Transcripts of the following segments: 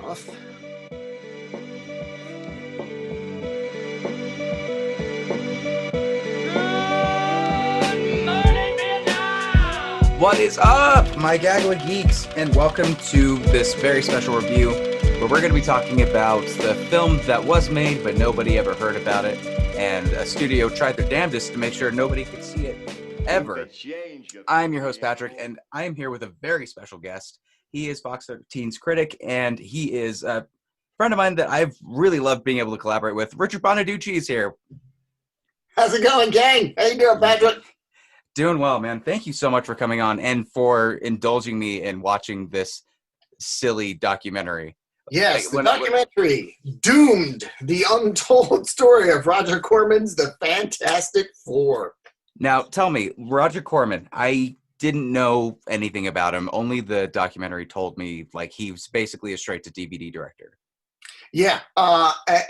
off. What is up, my Gaggle of Geeks, and welcome to this very special review where we're going to be talking about the film that was made but nobody ever heard about it, and a studio tried their damnedest to make sure nobody could see it ever. I'm your host, Patrick, and I am here with a very special guest. He is Fox 13's critic, and he is a friend of mine that I've really loved being able to collaborate with. Richard Bonaducci is here. How's it going, gang? How you doing, Patrick? Doing well, man. Thank you so much for coming on and for indulging me in watching this silly documentary. Yes, the documentary, Doomed, the untold story of Roger Corman's The Fantastic Four. Now, tell me, Roger Corman, I didn't know anything about him. Only the documentary told me, like, he was basically a straight-to-DVD director. Yeah.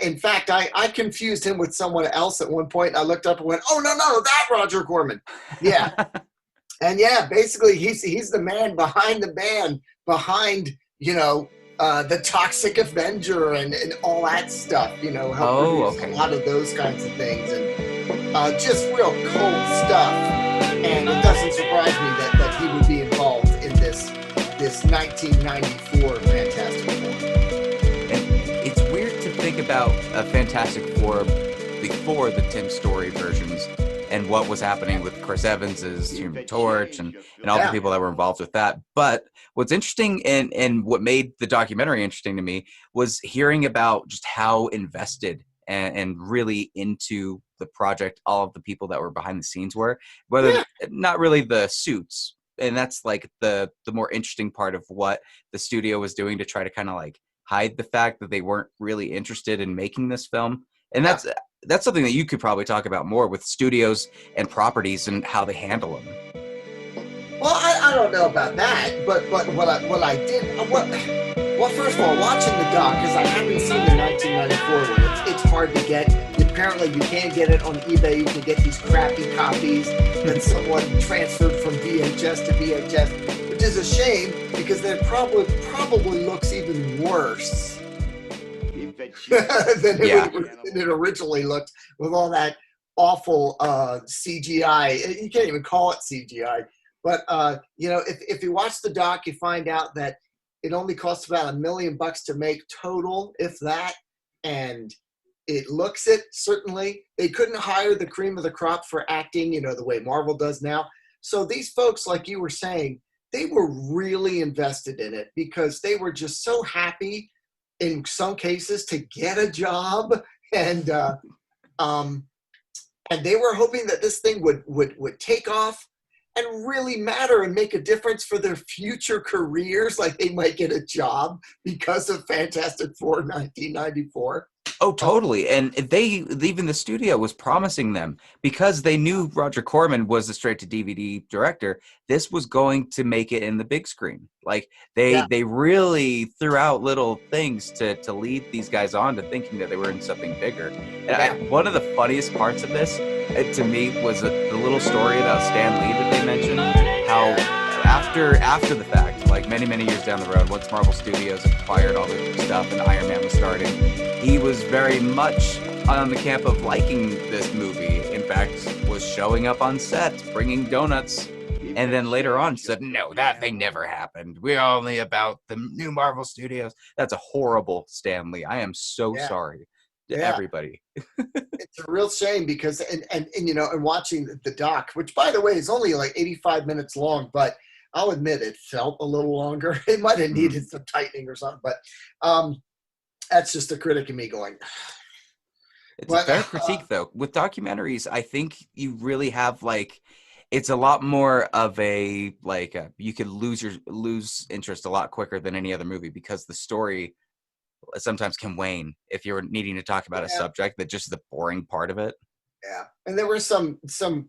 In fact, I confused him with someone else at one point. I looked up and went, oh, no, that Roger Corman. Yeah. And yeah, basically, he's the man behind the band, behind, the Toxic Avenger and all that stuff, helped produce a lot of those kinds of things. And just real cold stuff. And it doesn't surprise me that he would be involved in this 1994 Fantastic Four. It's weird to think about a Fantastic Four before the Tim Story versions and what was happening with Chris Evans's Human Torch and all the people that were involved with that. But what's interesting and what made the documentary interesting to me was hearing about just how invested and really into the project all of the people that were behind the scenes were, whether not really the suits. And that's like the more interesting part of what the studio was doing to try to kind of like hide the fact that they weren't really interested in making this film. And that's something that you could probably talk about more with studios and properties and how they handle them. Well, I don't know about that, but what I did, well, first of all, watching the doc, because I haven't seen the 1994 one, it's hard to get. Apparently, you can get it on eBay. You can get these crappy copies that someone transferred from VHS to VHS, which is a shame because it probably looks even worse than it originally looked with all that awful CGI. You can't even call it CGI. But, if you watch the doc, you find out that it only costs about $1 million to make total, if that. And it looks it, certainly. They couldn't hire the cream of the crop for acting, the way Marvel does now. So these folks, like you were saying, they were really invested in it because they were just so happy in some cases to get a job. And they were hoping that this thing would take off and really matter and make a difference for their future careers. Like they might get a job because of Fantastic Four 1994. Oh, totally. And even the studio was promising them, because they knew Roger Corman was a straight-to-DVD director, this was going to make it in the big screen. Like, they really threw out little things to lead these guys on to thinking that they were in something bigger. And one of the funniest parts of this, to me, was the little story about Stan Lee that they mentioned, how after the fact, like many years down the road, once Marvel Studios acquired all the stuff and Iron Man was starting, he was very much on the camp of liking this movie. In fact, was showing up on set, bringing donuts, and then later on said, no, that thing never happened. We're only about the new Marvel Studios. That's a horrible Stan Lee. I am so sorry to everybody. It's a real shame because, and watching the doc, which by the way is only like 85 minutes long, but I'll admit it felt a little longer. It might have needed some tightening or something, but that's just a critic of me going. It's a fair critique, though. With documentaries, I think you really have it's a lot more of a you could lose interest a lot quicker than any other movie because the story sometimes can wane if you're needing to talk about a subject that just the boring part of it. Yeah, and there were some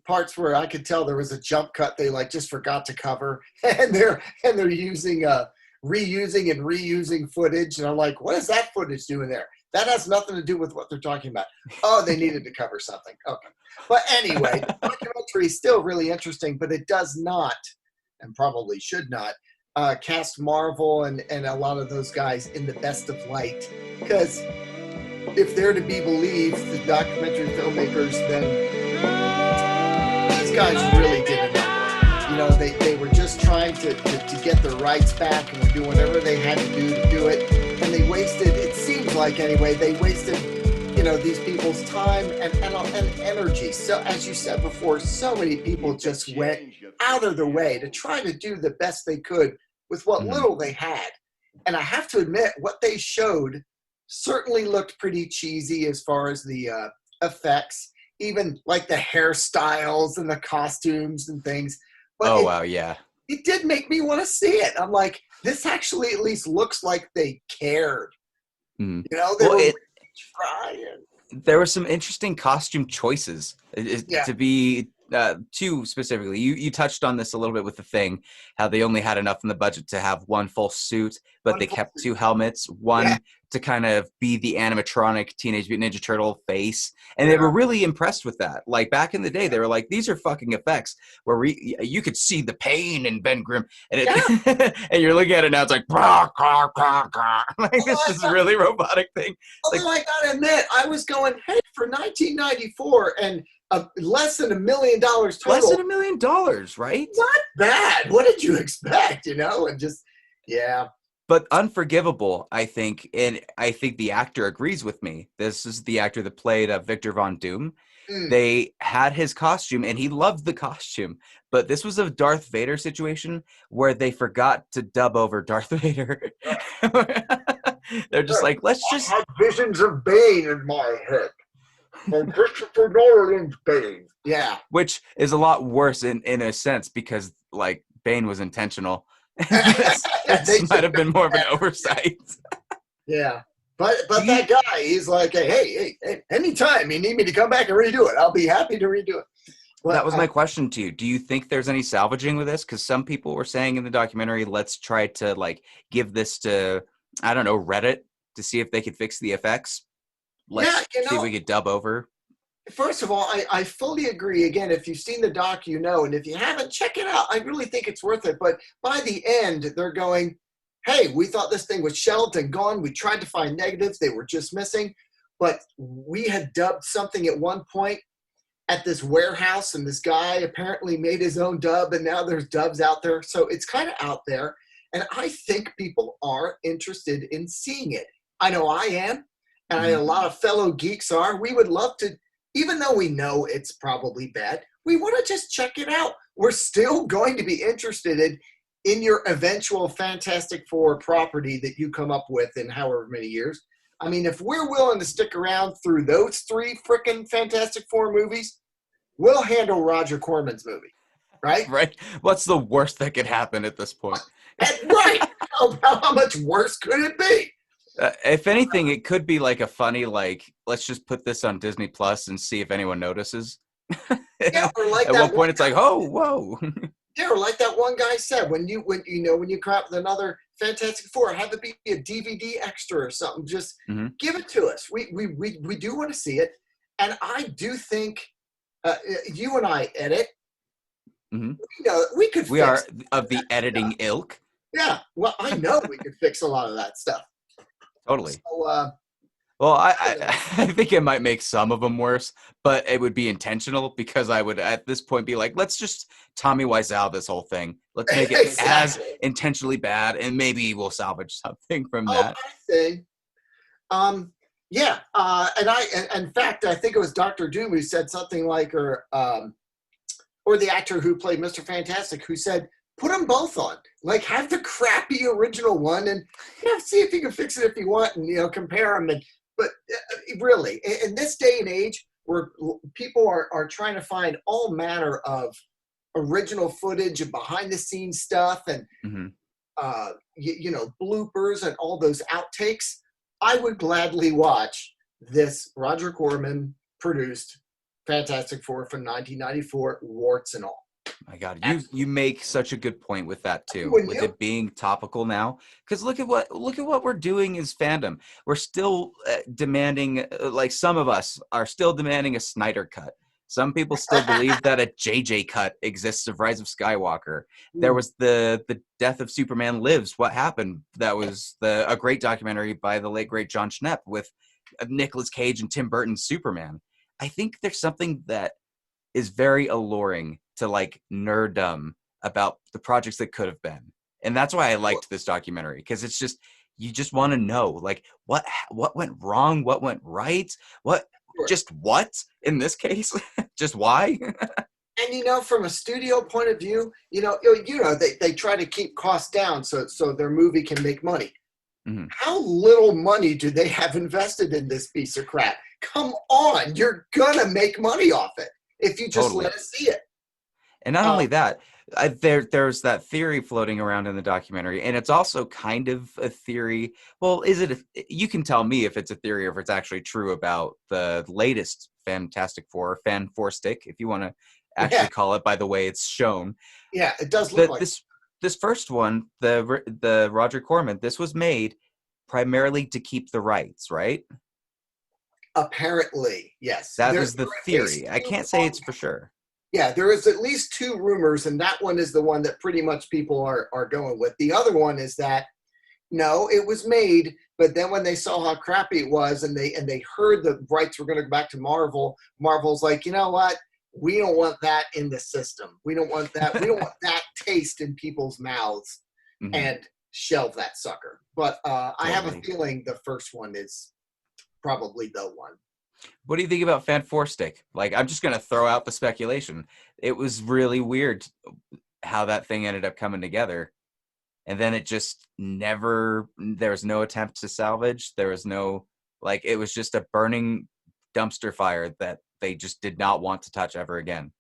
parts where I could tell there was a jump cut they just forgot to cover, and they're using reusing and reusing footage, and I'm like, what is that footage doing there? That has nothing to do with what they're talking about. Oh, they needed to cover something. Okay, but anyway, the documentary is still really interesting, but it does not, and probably should not, cast Marvel and a lot of those guys in the best of light. Because if they're to be believed, the documentary filmmakers, then these guys really did a number. You know, they were just trying to get their rights back and were doing whatever they had to do it. And they wasted, it seems like anyway, they wasted, you know, these people's time and energy. So as you said before, so many people just went out of their way to try to do the best they could with what little they had. And I have to admit, what they showed certainly looked pretty cheesy as far as the effects, even like the hairstyles and the costumes and things. But wow, yeah. It did make me want to see it. I'm like, this actually at least looks like they cared. You know, they were trying. There were some interesting costume choices to be two specifically. You touched on this a little bit with the Thing, how they only had enough in the budget to have one full suit, but they kept two helmets, one to kind of be the animatronic Teenage Mutant Ninja Turtle face. And they were really impressed with that. Like back in the day, they were like, these are fucking effects where you could see the pain in Ben Grimm. And and you're looking at it now, it's like, like this is a really robotic thing. Although I gotta admit, I was going, hey, for 1994 and less than $1 million total. Less than $1 million, right? Not bad. What did you expect, you know? And just, But unforgivable, I think, and I think the actor agrees with me. This is the actor that played Victor Von Doom. They had his costume, and he loved the costume. But this was a Darth Vader situation where they forgot to dub over Darth Vader. They're just like, let's just... I have visions of Bane in my head. And Christopher Nolan's Bane. Yeah. Which is a lot worse in a sense, because, like, Bane was intentional. This might have been more of an oversight. Yeah. But that guy, he's like, hey, anytime you need me to come back and redo it, I'll be happy to redo it. Well, that was my question to you. Do you think there's any salvaging with this? Because some people were saying in the documentary, let's try to like give this to, I don't know, Reddit to see if they could fix the effects. Let's see if we could dub over. First of all, I fully agree. Again, if you've seen the doc, you know, and if you haven't, check it out. I really think it's worth it. But by the end, they're going, hey, we thought this thing was shelved and gone. We tried to find negatives. They were just missing. But we had dubbed something at one point at this warehouse, and this guy apparently made his own dub, and now there's dubs out there. So it's kind of out there. And I think people are interested in seeing it. I know I am, and a lot of fellow geeks are. We would love to, even though we know it's probably bad, we want to just check it out. We're still going to be interested in your eventual Fantastic Four property that you come up with in however many years. I mean, if we're willing to stick around through those 3 frickin' Fantastic Four movies, we'll handle Roger Corman's movie, right? Right. What's the worst that could happen at this point? Right. How much worse could it be? If anything, it could be like a funny, like, let's just put this on Disney Plus and see if anyone notices. Yeah, or like at one point, it's like, oh, whoa. Yeah, or like that one guy said, when you come out with another Fantastic Four, have it be a DVD extra or something. Just give it to us. We do want to see it, and I do think you and I edit. You know, we could. We are of the editing ilk. Yeah, well, I know we could fix a lot of that stuff. Totally. So, well, I think it might make some of them worse, but it would be intentional because I would at this point be like, let's just Tommy Wiseau this whole thing. Let's make it as intentionally bad, and maybe we'll salvage something from that. I see. Yeah, and in fact, I think it was Dr. Doom who said something like, or the actor who played Mr. Fantastic, who said, put them both on. Like, have the crappy original one, and see if you can fix it if you want, and compare them. But really, in this day and age, where people are trying to find all manner of original footage and behind-the-scenes stuff, and bloopers and all those outtakes, I would gladly watch this Roger Corman produced Fantastic Four from 1994, warts and all. My God, you make such a good point with that too, with it being topical now. Because look at what we're doing as fandom. We're still demanding, like some of us are still demanding a Snyder cut. Some people still believe that a JJ cut exists of Rise of Skywalker. There was the Death of Superman Lives. What happened? That was a great documentary by the late great John Schnepp with Nicolas Cage and Tim Burton's Superman. I think there's something that is very alluring to like nerddom about the projects that could have been, and that's why I liked this documentary, because it's just, you just want to know like what went wrong, what went right, what in this case, just why. And from a studio point of view, they try to keep costs down so their movie can make money. Mm-hmm. How little money do they have invested in this piece of crap? Come on, you're gonna make money off it if you just let us see it. And not only that, there's that theory floating around in the documentary, and it's also kind of a theory. Well, you can tell me if it's a theory or if it's actually true about the latest Fantastic Four, Fan Four Stick, if you want to actually call it by the way it's shown. Yeah, it does look like this first one, the Roger Corman. This was made primarily to keep the rights, right? Apparently, yes. That is the theory. I can't say it's for sure. Yeah, there is at least 2 rumors, and that one is the one that pretty much people are going with. The other one is that, no, it was made, but then when they saw how crappy it was and they heard the rights were going to go back to Marvel, Marvel's like, you know what? We don't want that in the system. We don't want that. We don't want that taste in people's mouths, and shelve that sucker. But I have a feeling the first one is probably the one. What do you think about Fan Four Stick? Like, I'm just going to throw out the speculation. It was really weird how that thing ended up coming together. And then it just never, there was no attempt to salvage. There was no, like, it was just a burning dumpster fire that they just did not want to touch ever again.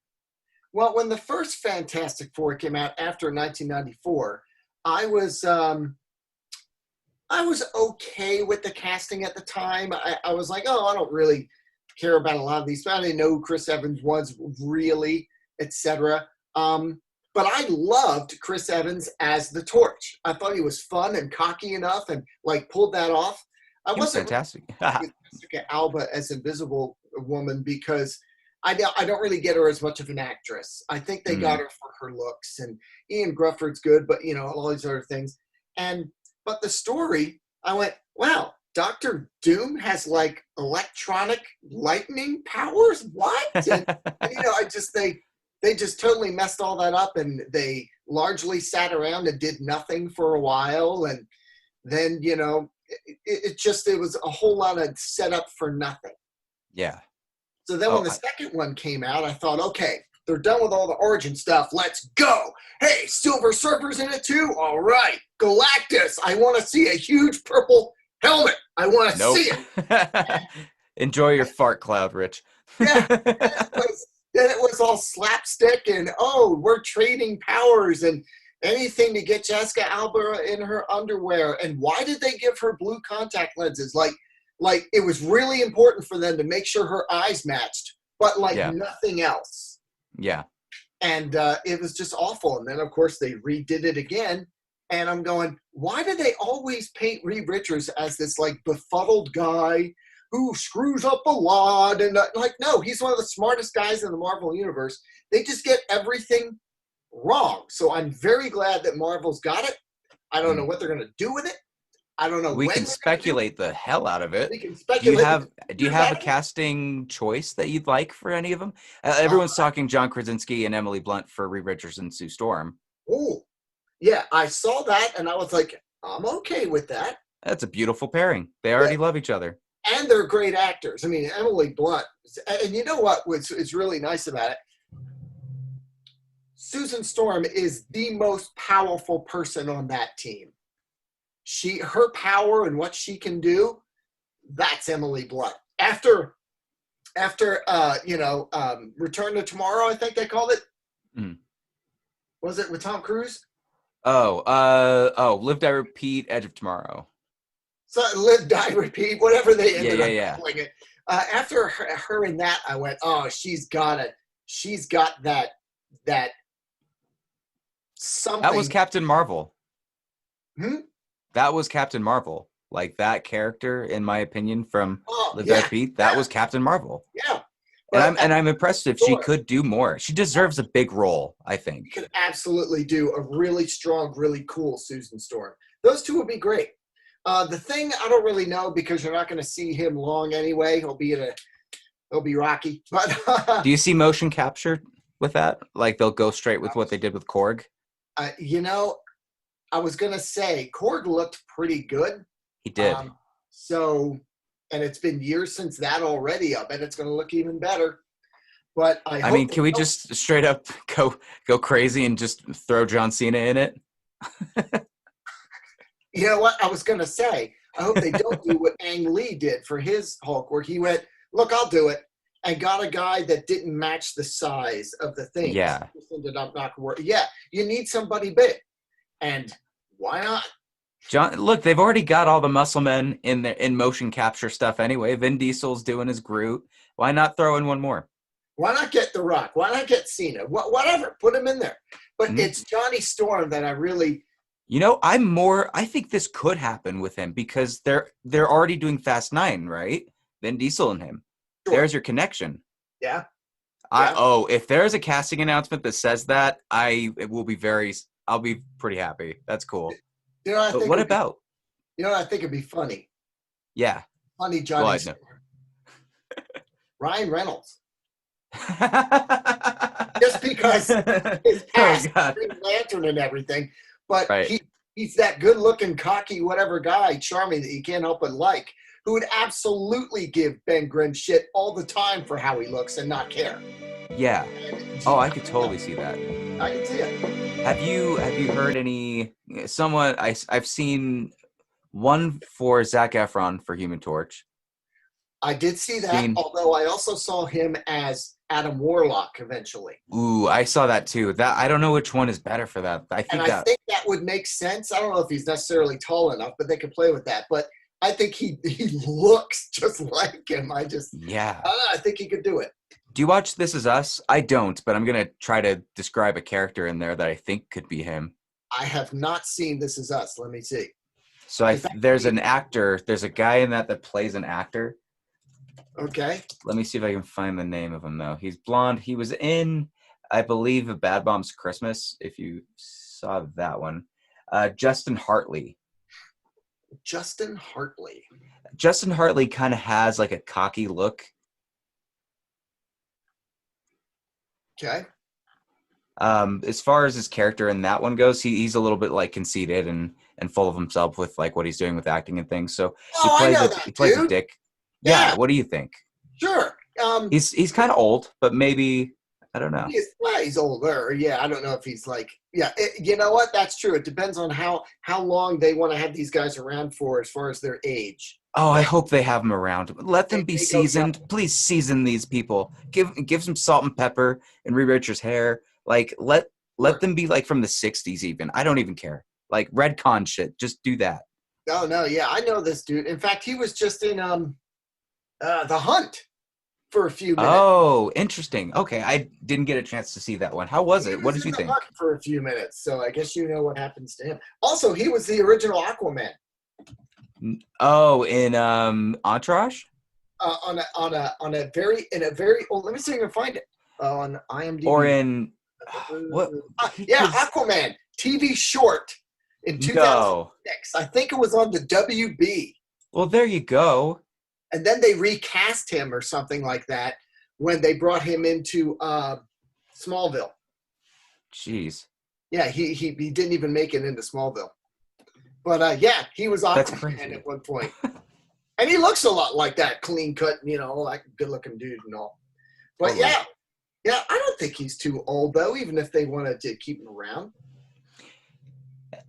Well, when the first Fantastic Four came out after 1994, I was okay with the casting at the time. I was like, I don't really care about a lot of these. I didn't know who Chris Evans was really, etc. But I loved Chris Evans as the Torch. I thought he was fun and cocky enough and like pulled that off. I wasn't fantastic with Jessica Alba as Invisible Woman because I don't really get her as much of an actress. I think they got her for her looks, and Ian Grufford's good, but all these other things. But the story, I went, wow, Dr. Doom has like electronic lightning powers? What? And they just totally messed all that up, and they largely sat around and did nothing for a while. And then, it was a whole lot of setup for nothing. Yeah. So then when the second one came out, I thought, okay, they're done with all the origin stuff. Let's go. Hey, Silver Surfer's in it too? All right. Galactus. I want to see a huge purple helmet. I want to see it. Enjoy your fart cloud, Rich. Yeah. Then it was all slapstick and, we're trading powers and anything to get Jessica Alba in her underwear. And why did they give her blue contact lenses? Like it was really important for them to make sure her eyes matched, but nothing else. Yeah. And it was just awful. And then, of course, they redid it again. And I'm going, why do they always paint Reed Richards as this, like, befuddled guy who screws up a lot? And, no, he's one of the smartest guys in the Marvel Universe. They just get everything wrong. So I'm very glad that Marvel's got it. I don't know what they're going to do with it. I don't know. We can speculate the hell out of it. We can speculate. Do you have a casting choice that you'd like for any of them? Everyone's talking John Krasinski and Emily Blunt for Reed Richards and Sue Storm. Oh, yeah. I saw that, and I was like, I'm okay with that. That's a beautiful pairing. They already love each other. And they're great actors. I mean, Emily Blunt. And you know what is really nice about it? Susan Storm is the most powerful person on that team. Her power and what she can do, that's Emily Blunt. After Return to Tomorrow, I think they called it. Was it with Tom Cruise? Live, Die, Repeat, Edge of Tomorrow. So Live, Die, Repeat, whatever they ended up calling it. After her in that, I went, she's got it. She's got that something. That was Captain Marvel. That was Captain Marvel. Like that character, in my opinion, from Live, Die, Repeat, that was Captain Marvel. Yeah. But I'm impressed if she could do more. She deserves a big role, I think. she could absolutely do a really strong, really cool Susan Storm. Those two would be great. The Thing, I don't really know because you're not going to see him long anyway. He'll be Rocky. But Do you see motion capture with that? Like they'll go straight with what they did with Korg? you know, I was going to say Korg looked pretty good. He did. And it's been years since that already. I bet it's going to look even better. But I mean, can we just straight up go crazy and just throw John Cena in it? You know what? I was going to say, I hope they don't do what Ang Lee did for his Hulk, where he went, look, I'll do it, and got a guy that didn't match the size of the thing. Yeah. Ended up not working. Yeah, you need somebody big. And why not? John, look, they've already got all the muscle men in motion capture stuff anyway. Vin Diesel's doing his Groot. Why not throw in one more? Why not get The Rock? Why not get Cena? Whatever, put him in there. But it's Johnny Storm that I really... You know, I think this could happen with him because they're already doing Fast 9, right? Vin Diesel and him. Sure. There's your connection. Yeah. If there's a casting announcement that says that, I'll be pretty happy. That's cool. You know, but what about? You know what I think would be funny? Yeah. Funny Johnny Storm. Ryan Reynolds. Just because his past, Green Lantern and everything. But he's that good-looking, cocky, whatever guy, charming, that you can't help but like, who would absolutely give Ben Grimm shit all the time for how he looks and not care. Yeah. I could totally see that. I can see it. Have you heard any? I've seen one for Zac Efron for Human Torch. I did see that, although I also saw him as Adam Warlock eventually. Ooh, I saw that too. I don't know which one is better for that. I think that would make sense. I don't know if he's necessarily tall enough, but they could play with that. But I think he looks just like him. I think he could do it. Do you watch This Is Us? I don't, but I'm going to try to describe a character in there that I think could be him. I have not seen This Is Us. Let me see. So there's an actor. There's a guy in that plays an actor. Okay. Let me see if I can find the name of him, though. He's blonde. He was in, I believe, A Bad Moms Christmas, if you saw that one. Justin Hartley. Justin Hartley. Justin Hartley kind of has like a cocky look. Okay. As far as his character in that one goes, he's a little bit like conceited and full of himself with like what he's doing with acting and things. So he plays a dick. Yeah. What do you think? Sure. He's kind of old, but maybe I don't know. He's older. Yeah, I don't know if he's like. Yeah, you know what? That's true. It depends on how long they want to have these guys around for, as far as their age. Oh, I hope they have them around. Let them be seasoned. Please season these people. Give some salt and pepper and Reed Richards' hair. Like let them be like from the 60s even. I don't even care. Like Redcon shit. Just do that. Oh no, yeah, I know this dude. In fact, he was just in The Hunt for a few minutes. Oh, interesting. Okay, I didn't get a chance to see that one. How was it? What did you think? Hunt for a few minutes, so I guess you know what happens to him. Also, he was the original Aquaman. Oh, in Entourage? On a very old. Let me see if I can find it on IMDb. Or in what? Aquaman TV short in 2006. No. I think it was on the WB. Well, there you go. And then they recast him or something like that when they brought him into Smallville. Jeez. Yeah, he didn't even make it into Smallville. But he was Aquaman at one point. And he looks a lot like that, clean cut, like a good looking dude and all. But yeah, I don't think he's too old though, even if they wanted to keep him around.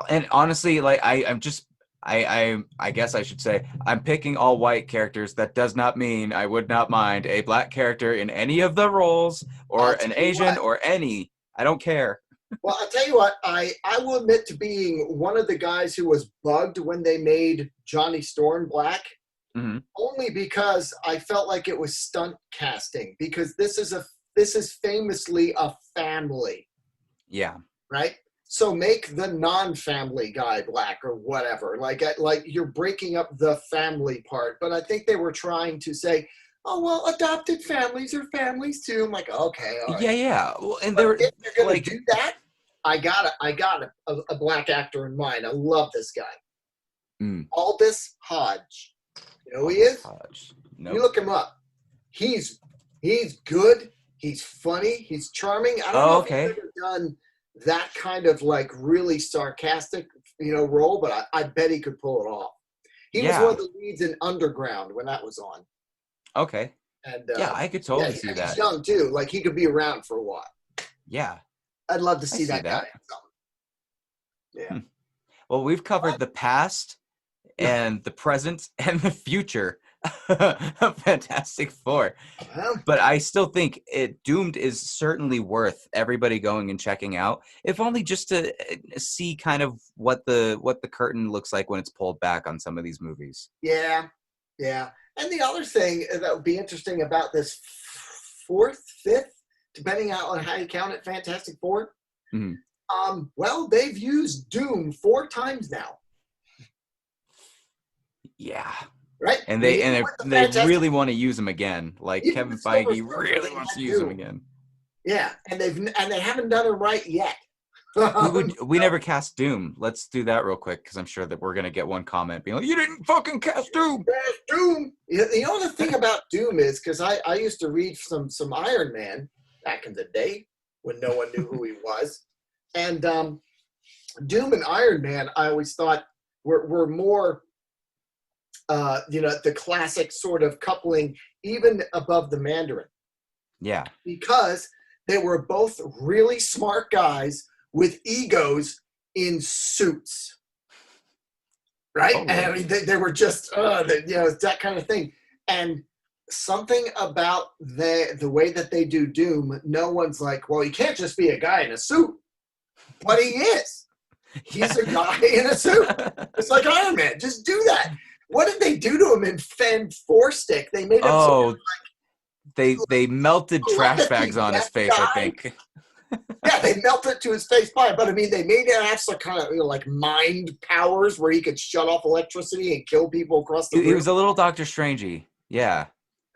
And honestly, like I guess I should say I'm picking all white characters. That does not mean I would not mind a black character in any of the roles, or an Asian, or any. I don't care. Well, I'll tell you what, I will admit to being one of the guys who was bugged when they made Johnny Storm black, only because I felt like it was stunt casting, because this is famously a family. Yeah. Right? So make the non-family guy black or whatever. Like you're breaking up the family part. But I think they were trying to say, oh, well, adopted families are families too. I'm like, okay, all right. Yeah. Well, and But they're if you're going like, to do that, I got a black actor in mind. I love this guy. Aldous Hodge. You know who he is? Hodge. You Nope. look him up. He's good. He's funny. He's charming. I don't know if he's ever done that kind of like really sarcastic, role, but I bet he could pull it off. He was one of the leads in Underground when that was on. Okay. And yeah, I could totally see that. He's young too. Like he could be around for a while. Yeah. I'd love to see that guy in something. Yeah. Well, we've covered the past and the present and the future of Fantastic Four. But I still think Doomed is certainly worth everybody going and checking out, if only just to see kind of what the curtain looks like when it's pulled back on some of these movies. Yeah. And the other thing that would be interesting about this fourth, fifth, depending on how you count it, Fantastic Four, well, they've used Doom 4 times now. Yeah. Right? And they really want to use him again. Like Kevin Feige really wants to use him again. Yeah, and they haven't done it right yet. we never cast Doom. Let's do that real quick, because I'm sure that we're gonna get one comment being like, "You didn't fucking cast Doom." Doom. You know the thing about Doom is, because I used to read some Iron Man back in the day when no one knew who he was, and Doom and Iron Man I always thought were more, the classic sort of coupling, even above the Mandarin. Yeah. Because they were both really smart guys with egos in suits. Right? Oh, and I mean, they were just, that kind of thing. And something about the way that they do Doom, no one's like, well, he can't just be a guy in a suit. But he is. He's a guy in a suit. It's like Iron Man. Just do that. What did they do to him in Fan 4 Stick? They made him sort of like, they melted trash bags on his face, I think. Yeah, they melted to his face fine, but I mean, they made him have some kind of like mind powers where he could shut off electricity and kill people across the room. He was a little Doctor Strangey. Yeah.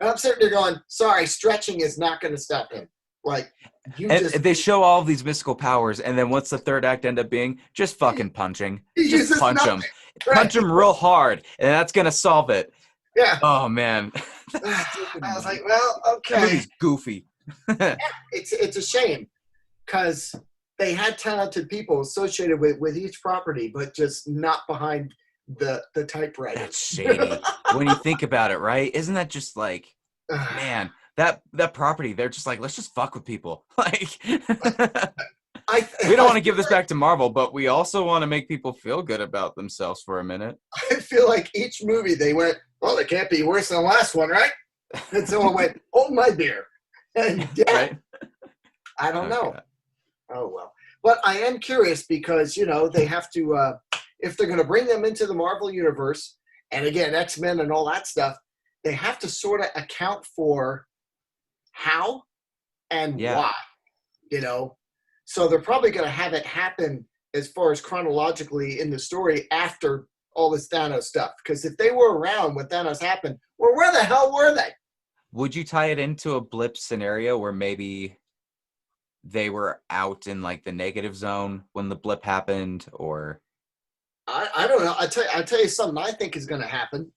And I'm sitting there going, sorry, stretching is not going to stop him. Like, they show all of these mystical powers, and then what's the third act end up being? Just fucking punching. Just punch him. Right. Punch him real hard, and that's going to solve it. Yeah. Oh, man. I was like, well, okay. That movie's goofy. Yeah, it's a shame, because they had talented people associated with each property, but just not behind the typewriter. That's shady. When you think about it, right? Isn't that just like, man, that property, they're just like, let's just fuck with people. Like, we don't want to give this back to Marvel, but we also want to make people feel good about themselves for a minute. I feel like each movie they went, well, it can't be worse than the last one, right? And someone went, hold my beer. And right? I don't know. God. Oh, well. But I am curious because, they have to, if they're going to bring them into the Marvel Universe, and again, X-Men and all that stuff, they have to sort of account for how and why, So they're probably going to have it happen as far as chronologically in the story after all this Thanos stuff. Because if they were around when Thanos happened, well, where the hell were they? Would you tie it into a blip scenario where maybe they were out in like the negative zone when the blip happened, or? I don't know. I tell you something I think is going to happen.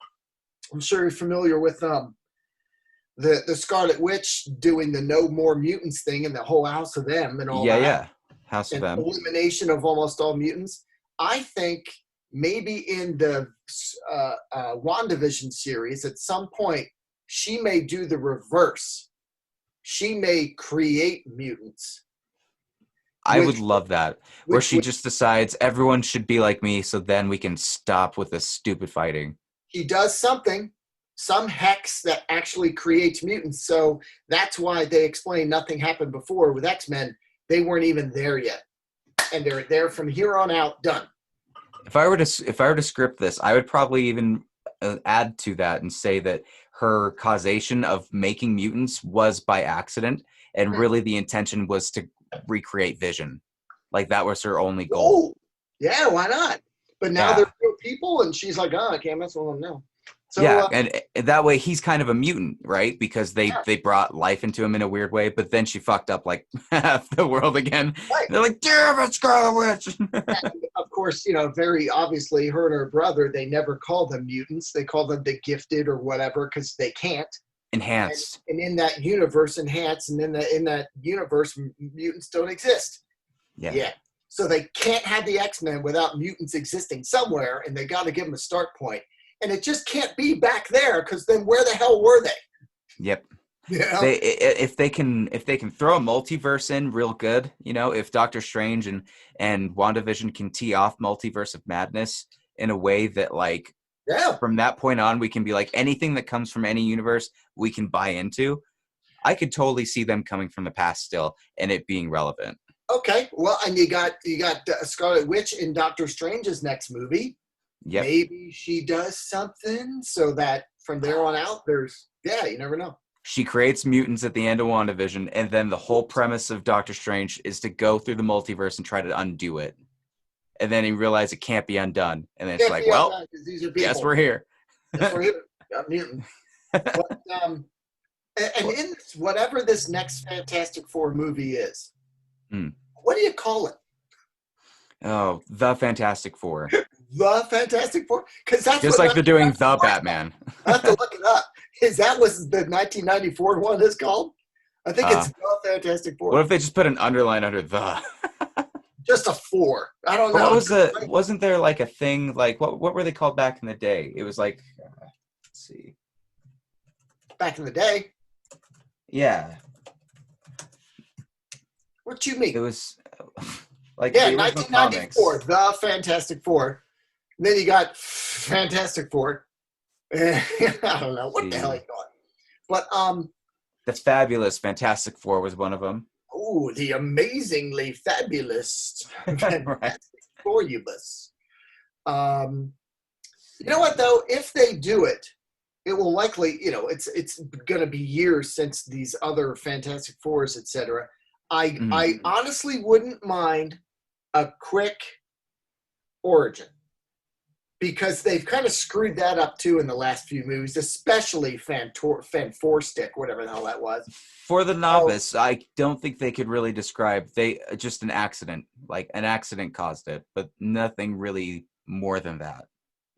I'm sure you're familiar with the Scarlet Witch doing the No More Mutants thing and the whole House of M and all that. Yeah, House of M. Elimination of almost all mutants. I think maybe in the WandaVision series at some point she may do the reverse. She may create mutants. I would love that. Where she just decides everyone should be like me, so then we can stop with this stupid fighting. He does some hex that actually creates mutants. So that's why they explain nothing happened before with X-Men. They weren't even there yet. And they're there from here on out, done. If I were to script this, I would probably even add to that and say that her causation of making mutants was by accident, and really the intention was to recreate Vision. Like that was her only goal. Oh, yeah, why not? But now they're real people, and she's like, I can't mess with them now. So and that way he's kind of a mutant, right? Because yeah, they brought life into him in a weird way, but then she fucked up like half the world again. right. They're like, damn it, Scarlet Witch. And of course, very obviously, her and her brother, they never call them mutants. They call them the gifted or whatever because they can't. Enhanced. And in that universe, enhanced, and in that universe, mutants don't exist. Yeah. Yeah. So they can't have the X-Men without mutants existing somewhere, and they got to give them a start point. And it just can't be back there because then where the hell were they? Yep. You know? If they can throw a multiverse in real good, if Doctor Strange and WandaVision can tee off Multiverse of Madness in a way that like from that point on we can be like anything that comes from any universe we can buy into. I could totally see them coming from the past still and it being relevant. Okay, well, and you got Scarlet Witch in Doctor Strange's next movie. Yep. Maybe she does something so that from there on out, you never know. She creates mutants at the end of WandaVision, and then the whole premise of Doctor Strange is to go through the multiverse and try to undo it. And then he realized it can't be undone. And then it's like, well, guess we're here. Guess we're here. Got mutant. But, and in this, whatever this next Fantastic Four movie is, what do you call it? Oh, the Fantastic Four. The Fantastic Four? Because that's just like they're doing the Batman. I have to look it up. Is that what the 1994 one is called? I think it's the Fantastic Four. What if they just put an underline under the? Just a 4. I don't know. Wasn't there like a thing like what were they called back in the day? It was like let's see. Back in the day? Yeah. What you mean? It was like 1994, the Fantastic Four. And then you got Fantastic Four. I don't know what the hell you got, but the Fabulous Fantastic Four was one of them. Oh, the amazingly fabulous Fantastic Fourubus. You know what though? If they do it, it will likely, it's going to be years since these other Fantastic Fours, etc. I honestly wouldn't mind a quick origin. Because they've kind of screwed that up too in the last few movies, especially Fan Four Stick, whatever the hell that was. For the novice, I don't think they could really describe just an accident. Like an accident caused it, but nothing really more than that.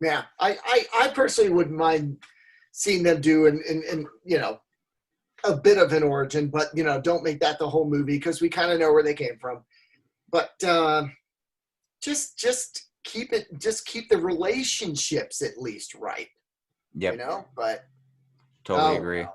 Yeah, I personally wouldn't mind seeing them do in a bit of an origin, but don't make that the whole movie because we kind of know where they came from. But just keep the relationships at least right. Yep. But totally agree.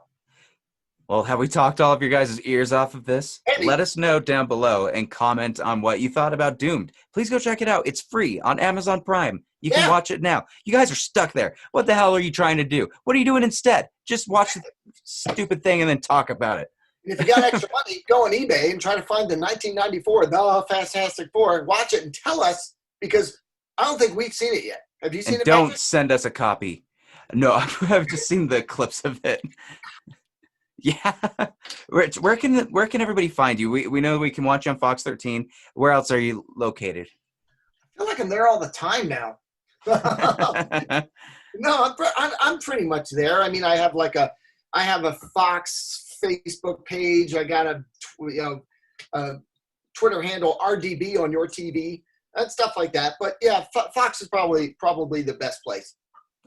Well, have we talked all of your guys' ears off of this? Maybe. Let us know down below and comment on what you thought about Doomed. Please go check it out. It's free on Amazon Prime. You can watch it now. You guys are stuck there. What the hell are you trying to do? What are you doing instead? Just watch the stupid thing and then talk about it. And if you got extra money, go on eBay and try to find the 1994 The Fantastic Four and watch it and tell us because I don't think we've seen it yet. Have you seen it? Don't send us a copy. No, I've just seen the clips of it. Yeah. Rich, where can everybody find you? We know we can watch you on Fox 13. Where else are you located? I feel like I'm there all the time now. No, I'm pretty much there. I mean, I have a Fox Facebook page. I got a Twitter handle RDB on your TV. And stuff like that. But yeah, Fox is probably the best place.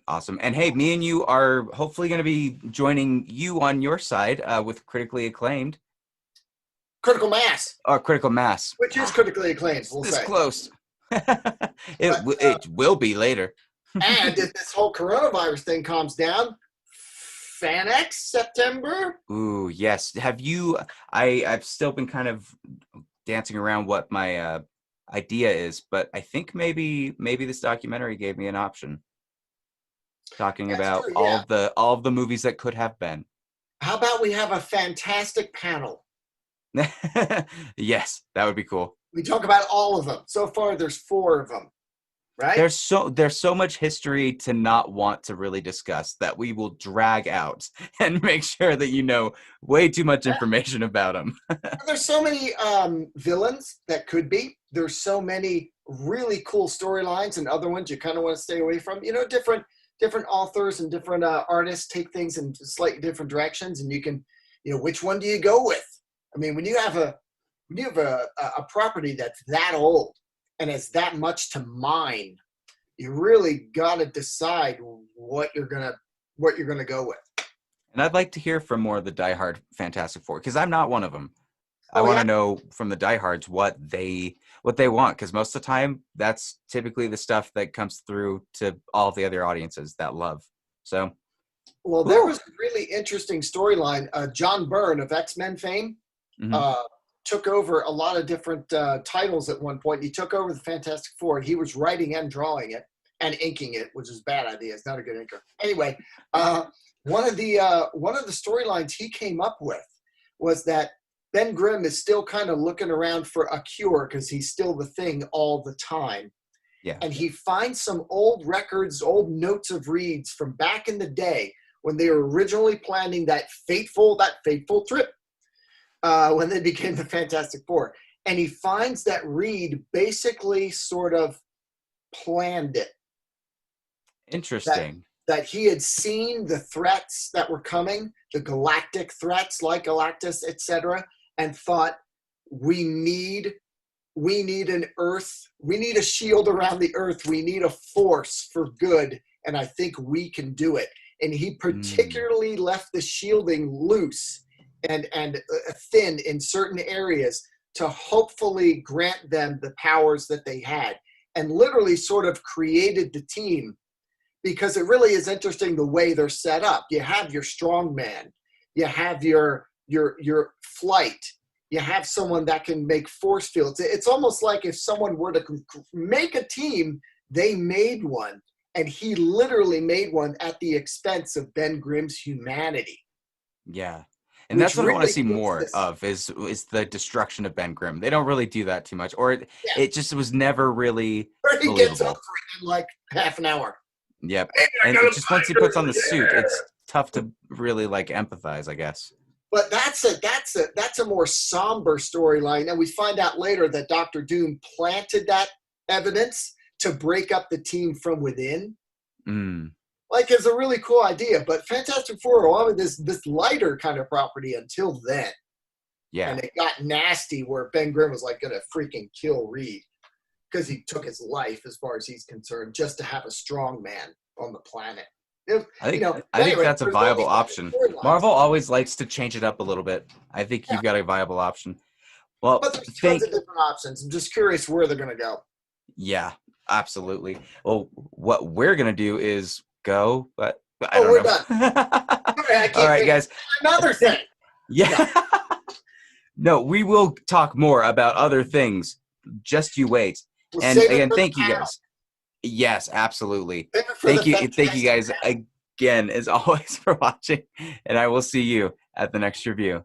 Awesome. And hey, me and you are hopefully going to be joining you on your side with Critically Acclaimed. Critical Mass. Critical Mass. Which is critically acclaimed. We'll say. Close. It will be later. And if this whole coronavirus thing calms down, FanX September. Ooh, yes. Have you? I've still been kind of dancing around what my idea is, but I think maybe this documentary gave me an option. Talking about true, all of the movies that could have been. How about we have a fantastic panel? Yes, that would be cool. We talk about all of them. So far, there's 4 of them, right? There's so much history to not want to really discuss that we will drag out and make sure that you know way too much information about them. There's so many villains that could be. There's so many really cool storylines and other ones you kind of want to stay away from. Different different authors and different artists take things in slightly different directions, and you can, which one do you go with? I mean, when you have a property that's that old and has that much to mine, you really got to decide what you're gonna go with. And I'd like to hear from more of the diehard Fantastic Four, because I'm not one of them. I want to know from the diehards what they want, because most of the time that's typically the stuff that comes through to all of the other audiences that love. So, well, there was a really interesting storyline. John Byrne of X-Men fame took over a lot of different titles at one point. He took over the Fantastic Four, and he was writing and drawing it and inking it, which is a bad idea. It's not a good inker. Anyway, one of the storylines he came up with was that Ben Grimm is still kind of looking around for a cure because he's still the Thing all the time. Yeah. And he finds some old records, old notes of Reed's from back in the day when they were originally planning that fateful trip when they became the Fantastic Four. And he finds that Reed basically sort of planned it. Interesting. That he had seen the threats that were coming, the galactic threats like Galactus, etc., and thought, we need an Earth, we need a shield around the Earth, we need a force for good, and I think we can do it. And he particularly left the shielding loose and thin in certain areas to hopefully grant them the powers that they had, and literally sort of created the team, because it really is interesting the way they're set up. You have your strong man, you have your flight, you have someone that can make force fields. It's almost like if someone were to make a team, they made one, and he literally made one at the expense of Ben Grimm's humanity. Yeah. And that's what I want to see more of is the destruction of Ben Grimm. They don't really do that too much, or it just was never really he gets over it in like half an hour. Yep. And just once he puts on the suit, it's tough to really like empathize, I guess. But that's a more somber storyline, and we find out later that Dr. Doom planted that evidence to break up the team from within. Like, it's a really cool idea, but Fantastic Four wanted this lighter kind of property until then. Yeah. And it got nasty where Ben Grimm was like going to freaking kill Reed because he took his life, as far as he's concerned, just to have a strong man on the planet. I think that's a viable option. Marvel always likes to change it up a little bit. I think you've got a viable option. Well, but there's tons of different options. I'm just curious where they're going to go. Yeah, absolutely. Well, what we're going to do is go, but I don't know. We're done. All right, guys. Another thing. Yeah. No, we will talk more about other things. Just you wait. And again, thank you guys. Yes, absolutely. Thank you guys again, as always, for watching, and I will see you at the next review.